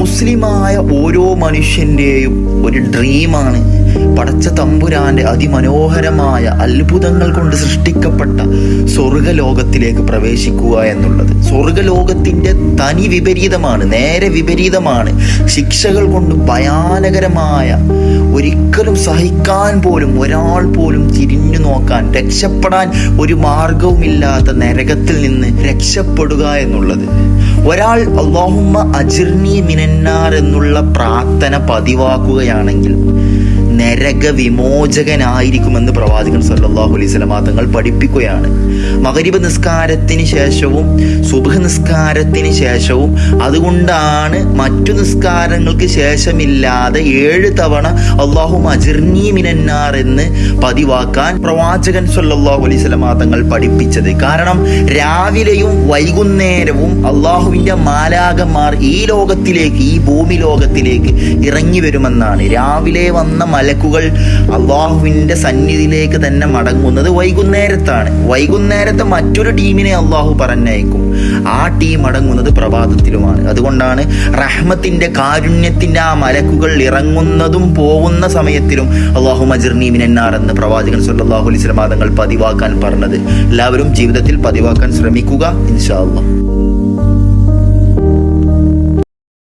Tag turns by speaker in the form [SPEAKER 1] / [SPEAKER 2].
[SPEAKER 1] മുസ്ലിമായ ഓരോ മനുഷ്യൻ്റെയും ഒരു ഡ്രീമാണ് പടച്ച തമ്പുരാന്റെ അതിമനോഹരമായ അത്ഭുതങ്ങൾ കൊണ്ട് സൃഷ്ടിക്കപ്പെട്ട സ്വർഗലോകത്തിലേക്ക് പ്രവേശിക്കുക എന്നുള്ളത്. സ്വർഗലോകത്തിൻ്റെ തനി വിപരീതമാണ്, നേരെ വിപരീതമാണ്. ശിക്ഷകൾ കൊണ്ട് ഭയാനകരമായ, ഒരിക്കലും സഹിക്കാൻ പോലും ഒരാൾ പോലും തിരിഞ്ഞു നോക്കാൻ, രക്ഷപ്പെടാൻ ഒരു മാർഗവുമില്ലാത്ത നരകത്തിൽ നിന്ന് രക്ഷപ്പെടുക എന്നുള്ളത്. ഒരാൾ അല്ലാഹുമ്മ അജിർനി മിനന്നാർ എന്നുള്ള പ്രാർത്ഥന പതിവാക്കുകയാണെങ്കിൽ നരക വിമോചകനായിരിക്കുമെന്ന് പ്രവാചകൻ സല്ലല്ലാഹു അലൈഹി വസല്ലം തങ്ങൾ പഠിപ്പിക്കുകയാണ്. മഗ്രിബ് നിസ്കാരത്തിന് ശേഷവും സുബ്ഹ് നിസ്കാരത്തിന് ശേഷവും, അതുകൊണ്ടാണ് മറ്റു നിസ്കാരങ്ങൾക്ക് ശേഷമില്ലാതെ 7 തവണ അല്ലാഹുമ്മ അജിർനി മിനന്നാർ എന്ന് പതിവാക്കാൻ പ്രവാചകൻ സല്ലല്ലാഹു അലൈഹി വസല്ലം തങ്ങൾ പഠിപ്പിച്ചത്. കാരണം രാവിലെയും വൈകുന്നേരവും അല്ലാഹുവിൻ്റെ മാലാകന്മാർ ഈ ലോകത്തിലേക്ക്, ഈ ഭൂമി ലോകത്തിലേക്ക് ഇറങ്ങി വരുമെന്നാണ്. രാവിലെ വന്ന മലക്കുകൾ അള്ളാഹുവിൻ്റെ സന്നിധിയിലേക്ക് തന്നെ മടങ്ങുന്നത് വൈകുന്നേരത്താണ്. വൈകുന്നേരത്തെ മറ്റൊരു ടീമിനെ അള്ളാഹു പറഞ്ഞയക്കും. ആ ടീം മടങ്ങുന്നത് പ്രഭാതത്തിലുമാണ്. അതുകൊണ്ടാണ് റഹ്മത്തിൻ്റെ, കാരുണ്യത്തിൻ്റെ ആ മലക്കുകൾ ഇറങ്ങുന്നതും പോകുന്ന സമയത്തിലും അല്ലാഹുമ്മ അജിർനി മിനന്നാർ എന്ന് പ്രവാചകൻ സല്ലല്ലാഹു അലൈഹി വസല്ലം തങ്ങൾ പതിവാക്കാൻ പറഞ്ഞത്. എല്ലാവരും ജീവിതത്തിൽ പതിവാക്കാൻ ശ്രമിക്കുക ഇൻഷാ അല്ലാഹ്.